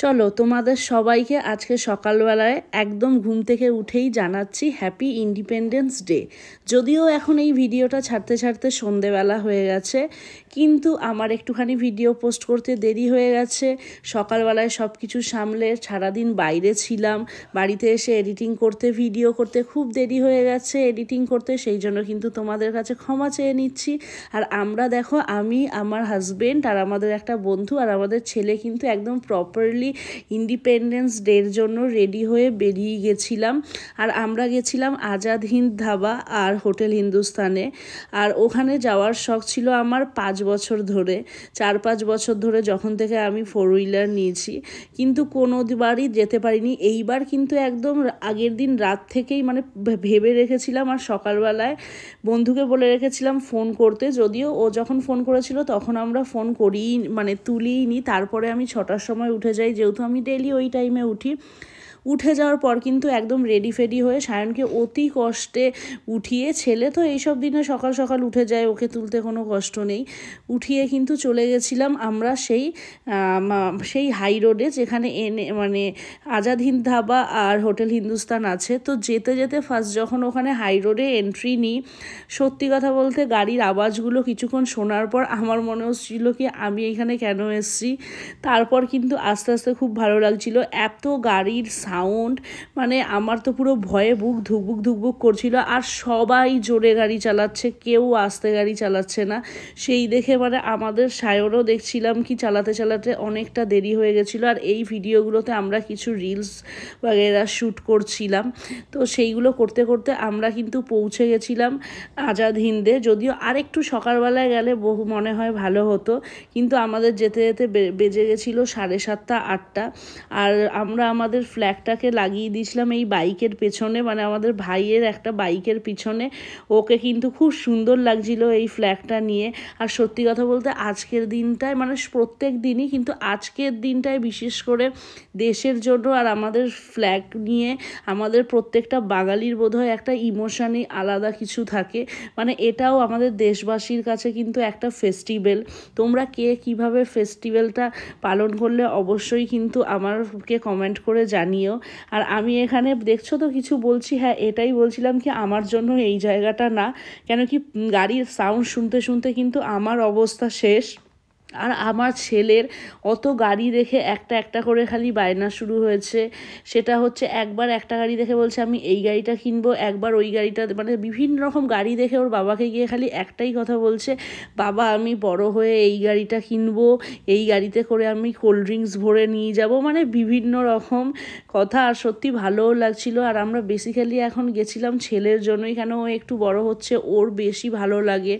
চলো তোমাদের সবাইকে আজকে সকালবেলায় একদম ঘুম থেকে উঠেই জানাচ্ছি হ্যাপি ইন্ডিপেন্ডেন্স ডে। যদিও এখন এই ভিডিওটা ছাড়তে ছাড়তে সন্ধেবেলা হয়ে গেছে, কিন্তু আমার একটুখানি ভিডিও পোস্ট করতে দেরি হয়ে গেছে। সকালবেলায় সব কিছু সামলে সারাদিন বাইরে ছিলাম, বাড়িতে এসে এডিটিং করতে ভিডিও করতে খুব দেরি হয়ে গেছে এডিটিং করতে, সেই জন্য কিন্তু তোমাদের কাছে ক্ষমা চেয়ে নিচ্ছি। আর আমরা দেখো, আমি, আমার হাজবেন্ড আর আমাদের একটা বন্ধু আর আমাদের ছেলে কিন্তু একদম প্রপারলি ইন্ডিপেন্ডেন্স ডের জন্য রেডি হয়ে বেরিয়ে গেছিলাম। আর আমরা গেছিলাম আজাদ হিন্দ ধাবা আর হোটেল হিন্দুস্তানে। আর ওখানে যাওয়ার শখ ছিল আমার 5 বছর ধরে, 4-5 বছর ধরে, যখন থেকে আমি 4 হুইলার নিয়েছি, কিন্তু কোনোবারই যেতে পারিনি। এইবার কিন্তু একদম আগের দিন রাত থেকেই ভেবে রেখেছিলাম, আর সকালবেলায় বন্ধুকে বলে রেখেছিলাম ফোন করতে। যদিও ও যখন ফোন করেছিল তখন আমরা ফোন তুলিনি। তারপরে আমি 6টার সময় উঠে যাই, যেহেতু আমি ডেইলি ওই টাইমে উঠি। উঠে যাওয়ার পর কিন্তু একদম রেডি ফেডি হয়ে সায়নকে অতি কষ্টে উঠিয়ে, ছেলে তো এইসব দিনে সকাল সকাল উঠে যায়, ওকে তুলতে কোনো কষ্ট নেই, উঠিয়ে কিন্তু চলে গেছিলাম আমরা সেই হাই রোডে, যেখানে আজাদ হিন্দ ধাবা আর হোটেল হিন্দুস্তান আছে। তো যেতে যেতে ফার্স্ট যখন ওখানে হাই রোডে এন্ট্রি নিই, সত্যি কথা বলতে গাড়ির আওয়াজগুলো কিছুক্ষণ শোনার পর আমার মনে হচ্ছিল কি আমি এখানে কেন এসেছি। তারপর কিন্তু আস্তে আস্তে খুব ভালো লাগছিল। এত গাড়ির সাউন্ড, আমার তো পুরো ভয়ে বুক ধুকবুক করছিল। আর সবাই জোরে গাড়ি চালাচ্ছে, কেউ আস্তে গাড়ি চালাচ্ছে না। সেই দেখে আমাদের সায়রও দেখছিলাম কি চালাতে চালাতে অনেকটা দেরি হয়ে গেছিলো। আর এই ভিডিওগুলোতে আমরা কিছু রিলস বাগেরা শ্যুট করছিলাম। তো সেইগুলো করতে করতে আমরা কিন্তু পৌঁছে গেছিলাম আজাদ হিন্দে। যদিও আরেকটু সকালবেলায় গেলে মনে হয় ভালো হতো, কিন্তু আমাদের যেতে যেতে বেজে গেছিলো 7:30, 8টা। আর আমরা আমাদের ফ্ল্যাগটাকে লাগিয়ে দিয়েছিলাম এই বাইকের পেছনে, আমাদের ভাইয়ের একটা বাইকের পিছনে। ওকে কিন্তু খুব সুন্দর লাগছিল এই ফ্ল্যাগটা নিয়ে। আর সত্যি কথা বলতে আজকের দিনটায়, প্রত্যেক দিনই, কিন্তু আজকের দিনটায় বিশেষ করে দেশের জন্য আর আমাদের ফ্ল্যাগ নিয়ে আমাদের প্রত্যেকটা বাঙালির বোধহয় একটা ইমোশনই আলাদা কিছু থাকে। এটাও আমাদের দেশবাসীর কাছে কিন্তু একটা ফেস্টিভ্যাল। তোমরা কে কিভাবে ফেস্টিভ্যালটা পালন করলে অবশ্যই কিন্তু আমাকে কমেন্ট করে জানিও। আর আমি এখানে দেখছো তো কিছু বলছি, হ্যাঁ এটাই বলছিলাম কি আমার জন্য এই জায়গাটা না, কেন কি গাড়ির সাউন্ড শুনতে শুনতে কিন্তু আমার অবস্থা শেষ। আর আমার ছেলের অত গাড়ি দেখে একটা একটা করে খালি বায়না শুরু হয়েছে। সেটা হচ্ছে একবার একটা গাড়ি দেখে বলছে আমি এই গাড়িটা কিনবো, একবার ওই গাড়িটা, বিভিন্ন রকম গাড়ি দেখে ওর বাবাকে গিয়ে খালি একটাই কথা বলছে, বাবা আমি বড় হয়ে এই গাড়িটা কিনবো, এই গাড়িতে করে আমি কোল্ড ড্রিঙ্কস ভরে নিয়ে যাব, বিভিন্ন রকম কথা। আর সত্যি ভালোও লাগছিল। আর আমরা বেসিক্যালি এখন গেছিলাম ছেলের জন্যই, কেন ও একটু বড় হচ্ছে, ওর বেশি ভালো লাগে।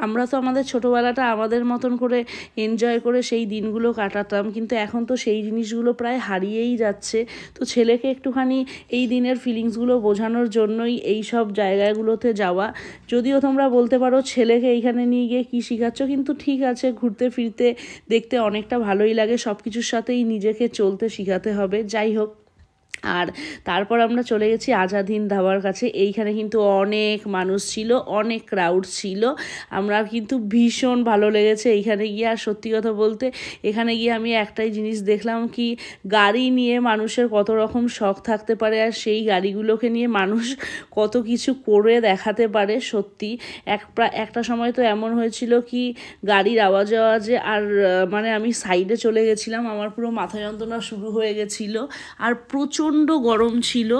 আমরা তো আমাদের ছোটোবেলাটা আমাদের মতন করে এনজয় করে সেই দিনগুলো কাটাতাম, কিন্তু এখন তো সেই জিনিসগুলো প্রায় হারিয়েই যাচ্ছে। তো ছেলেকে একটুখানি এই দিনের ফিলিংসগুলো বোঝানোর জন্যই এই সব জায়গাগুলোতে যাওয়া। যদিও তোমরা বলতে পারো ছেলেকে এইখানে নিয়ে গিয়ে কী শেখাচ্ছ, কিন্তু ঠিক আছে, ঘুরতে ফিরতে দেখতে অনেকটা ভালোই লাগে, সব কিছুর সাথেই নিজেকে চলতে শেখাতে হবে। যাই হোক, আর তারপর আমরা চলে গেছি আজাদ হিন্দ ধাবার কাছে। এইখানে কিন্তু অনেক মানুষ ছিল, অনেক ক্রাউড ছিল। আমরা কিন্তু ভীষণ ভালো লেগেছে এইখানে গিয়ে। আর সত্যি কথা বলতে এখানে গিয়ে আমি একটাই জিনিস দেখলাম কি গাড়ি নিয়ে মানুষের কত রকম শখ থাকতে পারে, আর সেই গাড়িগুলোকে নিয়ে মানুষ কত কিছু করে দেখাতে পারে। সত্যি একটা সময় তো এমন হয়েছিল কি গাড়ির আওয়াজে আর আমি সাইডে চলে গেছিলাম, আমার পুরো মাথা যন্ত্রণা শুরু হয়ে গেছিলো। আর প্রচণ্ড গরম ছিল।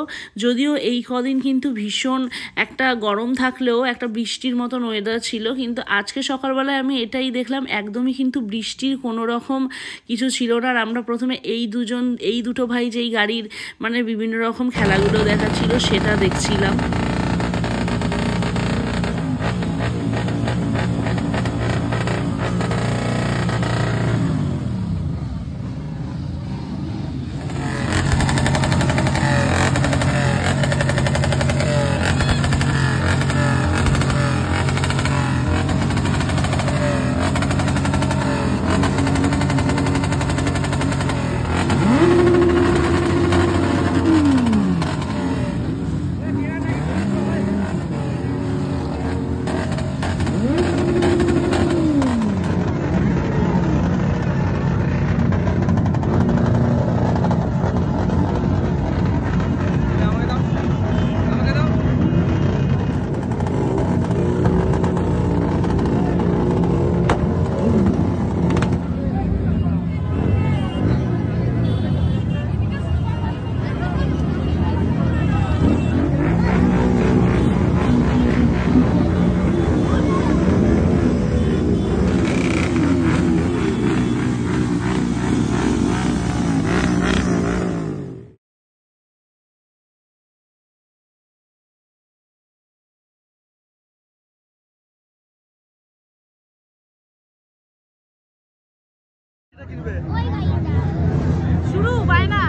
যদিও এই কদিন কিন্তু ভীষণ একটা গরম থাকলেও একটা বৃষ্টির মতন ওয়েদার ছিল, কিন্তু আজকে সকালবেলায় আমি এটাই দেখলাম একদমই কিন্তু বৃষ্টির কোনো রকম কিছু ছিল না। আর আমরা প্রথমে এই দুটো ভাই যেই গাড়ির বিভিন্ন রকম খেলাগুলো দেখাচ্ছিল সেটা দেখছিলাম। কিনবে? শুরু বায়না।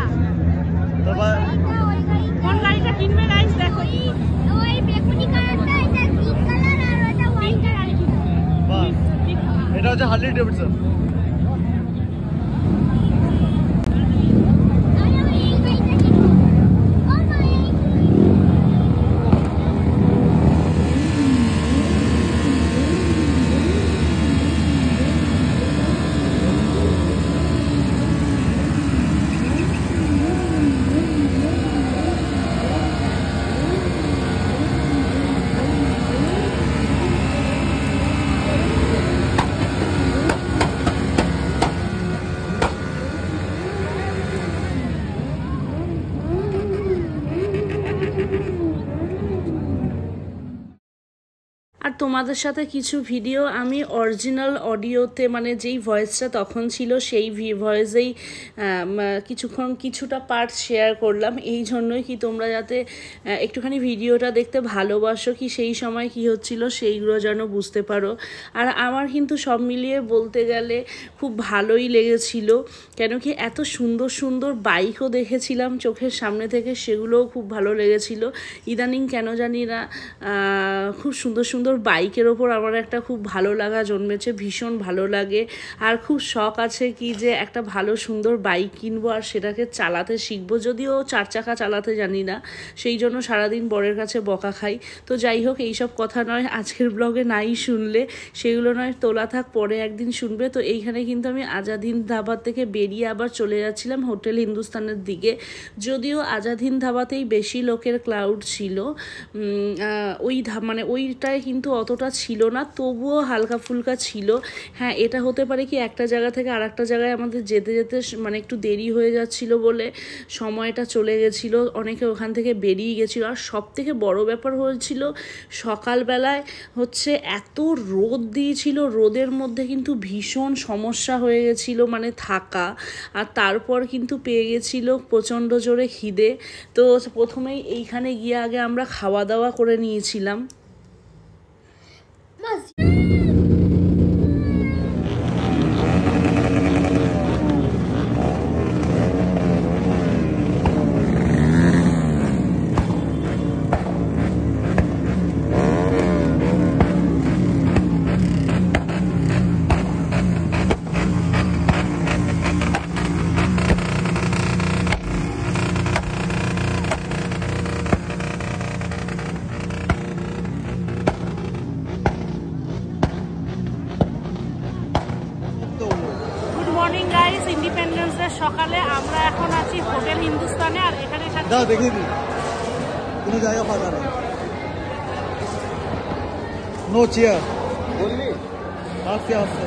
তো কোন গাড়িটা কিনবে গাইস দেখো। ওই বেগুনি কালারটা, এটা পিঙ্ক কালার আর ওটা হোয়াইট কালার কিনবে। বাহ, এটা হচ্ছে হার্লি ডেভিডসন। আর তোমাদের সাথে কিছু ভিডিও আমি অরিজিনাল অডিওতে মানে যেই ভয়েসটা তখন ছিল সেই ভয়েসেই কিছুটা পার্ট শেয়ার করলাম, এই জন্যই কি তোমরা যাতে একটুখানি ভিডিওটা দেখতে ভালোবাসো, কি সেই সময় কি হচ্ছিল সেইগুলো যেন বুঝতে পারো। আর আমার কিন্তু সব মিলিয়ে বলতে গেলে খুব ভালোই লেগেছিল, কেন কি এত সুন্দর সুন্দর বাইকও দেখেছিলাম চোখের সামনে থেকে, সেগুলোও খুব ভালো লেগেছিল। ইদানিং কেন জানি না খুব সুন্দর সুন্দর বাইকের ওপর আমার একটা খুব ভালো লাগা জন্মেছে, ভীষণ ভালো লাগে। আর খুব শখ আছে কি যে একটা ভালো সুন্দর বাইক কিনবো আর সেটাকে চালাতে শিখবো, যদিও 4 চাকা চালাতে জানি না, সেই জন্য সারাদিন বরের কাছে বকা খাই। তো যাই হোক, এইসব কথা নয় আজকের ব্লগে নাই শুনলে, সেগুলো নয় তোলা থাক, পরে একদিন শুনবে। তো এইখানে কিন্তু আমি আজাদ হিন্দ ধাবা থেকে বেরিয়ে আবার চলে যাচ্ছিলাম হোটেল হিন্দুস্তানের দিকে, যদিও আজাদ হিন্দ ধাবাতেই বেশি লোকের ক্রাউড ছিল, ওই মানে ওইটায় কিন্তু অতটা ছিল না, তবুও হালকা ফুলকা ছিল। হ্যাঁ, এটা হতে পারে কি একটা জায়গা থেকে আর একটা জায়গায় আমাদের যেতে যেতে মানে একটু দেরি হয়ে যাচ্ছিল বলে সময়টা চলে গেছিলো, অনেকে ওখান থেকে বেরিয়ে গেছিলো। আর সব থেকে বড়ো ব্যাপার হয়েছিল সকালবেলায় হচ্ছে এত রোদ দিয়েছিল, রোদের মধ্যে কিন্তু ভীষণ সমস্যা হয়ে গেছিলো মানে থাকা। আর তারপর কিন্তু পেয়ে গেছিলো প্রচণ্ড জোরে খিদে। তো প্রথমেই এইখানে গিয়ে আগে আমরা খাওয়া দাওয়া করে নিয়েছিলাম। মর্নিং গাইস, ইন্ডিপেন্ডেন্স ডে সকালে আমরা এখন আছি হোটেল হিন্দুস্তানে। আর এখানে দাও দেখিয়ে দিই, কোনো জায়গা ফাঁকা নেই, নো চেয়ার, বললি আস্তে আস্তে।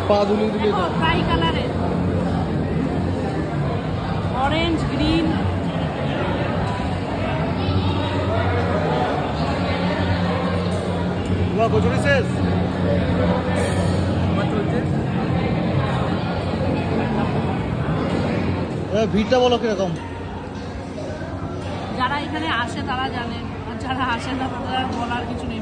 পা দুলি দুলি ট্রাই কালারের অরেঞ্জ গ্রিন। কচুরি শেষ ভিড়টা বলো কিরকম? যারা এখানে আসে তারা জানে, আর যারা আসে না তাদের বলার কিছু নেই।